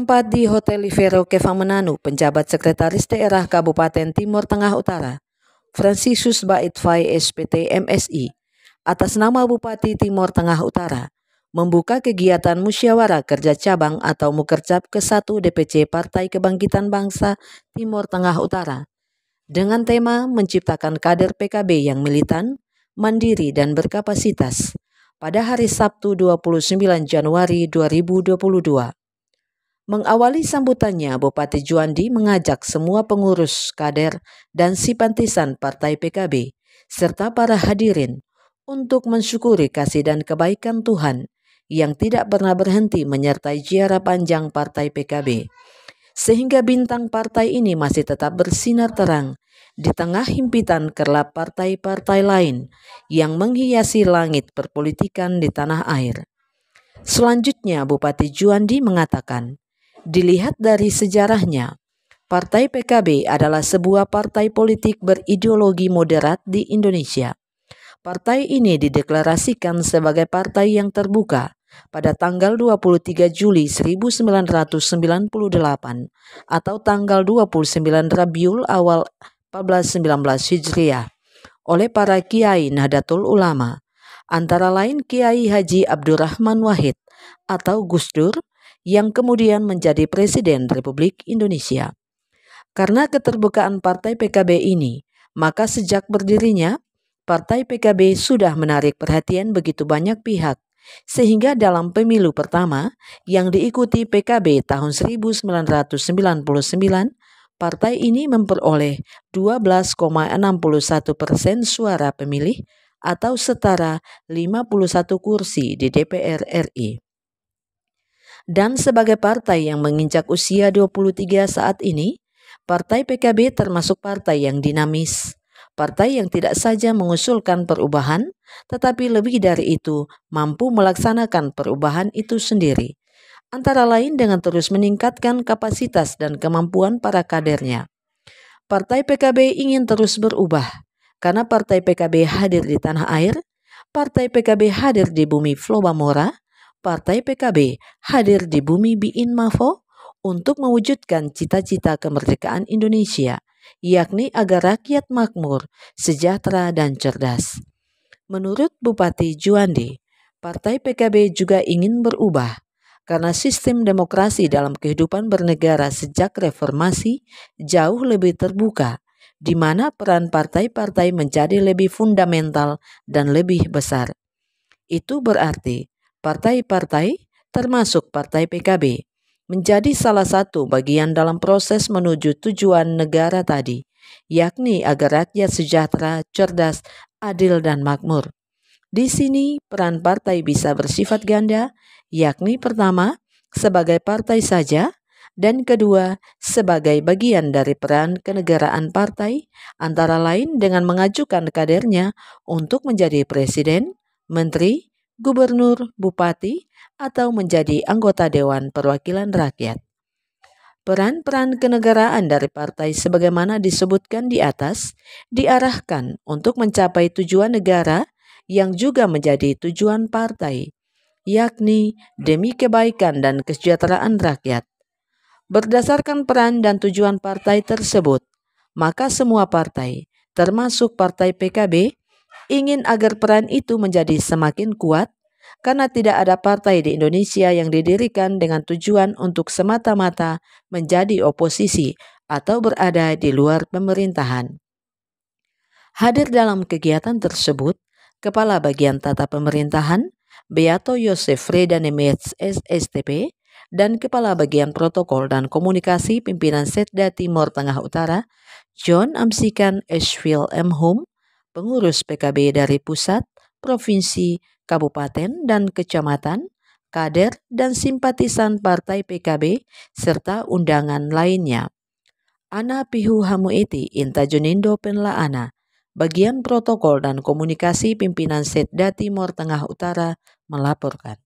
bertempat di Hotel Livero Kefamenanu, penjabat Sekretaris Daerah Kabupaten Timur Tengah Utara, Fransisius Bait Fai SPT MSI, atas nama Bupati Timur Tengah Utara, membuka kegiatan musyawarah kerja cabang atau Mukercap ke-1 DPC Partai Kebangkitan Bangsa Timur Tengah Utara, dengan tema menciptakan kader PKB yang militan, mandiri dan berkapasitas pada hari Sabtu 29 Januari 2022. Mengawali sambutannya, Bupati Juandi mengajak semua pengurus, kader, dan simpatisan Partai PKB, serta para hadirin untuk mensyukuri kasih dan kebaikan Tuhan yang tidak pernah berhenti menyertai ziarah panjang Partai PKB, sehingga bintang partai ini masih tetap bersinar terang di tengah himpitan kerlap partai-partai lain yang menghiasi langit perpolitikan di tanah air. Selanjutnya, Bupati Juandi mengatakan, dilihat dari sejarahnya, Partai PKB adalah sebuah partai politik berideologi moderat di Indonesia. Partai ini dideklarasikan sebagai partai yang terbuka pada tanggal 23 Juli 1998 atau tanggal 29 Rabiul Awal 1419 Hijriah oleh para Kiai Nahdlatul Ulama, antara lain Kiai Haji Abdurrahman Wahid atau Gus Dur, yang kemudian menjadi Presiden Republik Indonesia. Karena keterbukaan Partai PKB ini, maka sejak berdirinya, Partai PKB sudah menarik perhatian begitu banyak pihak, sehingga dalam pemilu pertama yang diikuti PKB tahun 1999, partai ini memperoleh 12,61% suara pemilih atau setara 51 kursi di DPR RI. Dan sebagai partai yang menginjak usia 23 saat ini, Partai PKB termasuk partai yang dinamis, partai yang tidak saja mengusulkan perubahan, tetapi lebih dari itu mampu melaksanakan perubahan itu sendiri, antara lain dengan terus meningkatkan kapasitas dan kemampuan para kadernya. Partai PKB ingin terus berubah, karena Partai PKB hadir di tanah air, Partai PKB hadir di bumi Flobamora, Partai PKB hadir di bumi Biin Mafo untuk mewujudkan cita-cita kemerdekaan Indonesia, yakni agar rakyat makmur, sejahtera, dan cerdas. Menurut Bupati Juandi, Partai PKB juga ingin berubah karena sistem demokrasi dalam kehidupan bernegara sejak reformasi jauh lebih terbuka, di mana peran partai-partai menjadi lebih fundamental dan lebih besar. Itu berarti partai-partai, termasuk Partai PKB, menjadi salah satu bagian dalam proses menuju tujuan negara tadi, yakni agar rakyat sejahtera, cerdas, adil, dan makmur. Di sini peran partai bisa bersifat ganda, yakni pertama, sebagai partai saja, dan kedua, sebagai bagian dari peran kenegaraan partai, antara lain dengan mengajukan kadernya untuk menjadi presiden, menteri, gubernur, bupati, atau menjadi anggota Dewan Perwakilan Rakyat. Peran-peran kenegaraan dari partai sebagaimana disebutkan di atas diarahkan untuk mencapai tujuan negara yang juga menjadi tujuan partai, yakni demi kebaikan dan kesejahteraan rakyat. Berdasarkan peran dan tujuan partai tersebut, maka semua partai, termasuk Partai PKB, ingin agar peran itu menjadi semakin kuat, karena tidak ada partai di Indonesia yang didirikan dengan tujuan untuk semata-mata menjadi oposisi atau berada di luar pemerintahan. Hadir dalam kegiatan tersebut, Kepala Bagian Tata Pemerintahan, Beato Yosef Freda Nemets SSTP, dan Kepala Bagian Protokol dan Komunikasi Pimpinan Setda Timur Tengah Utara, John Amsikan Eshwil M. Hum, pengurus PKB dari pusat, provinsi, kabupaten, dan kecamatan, kader, dan simpatisan Partai PKB, serta undangan lainnya. Ana Pihu Hamueti Inta Junindo Penlaana, Bagian Protokol dan Komunikasi Pimpinan Setda Timur Tengah Utara, melaporkan.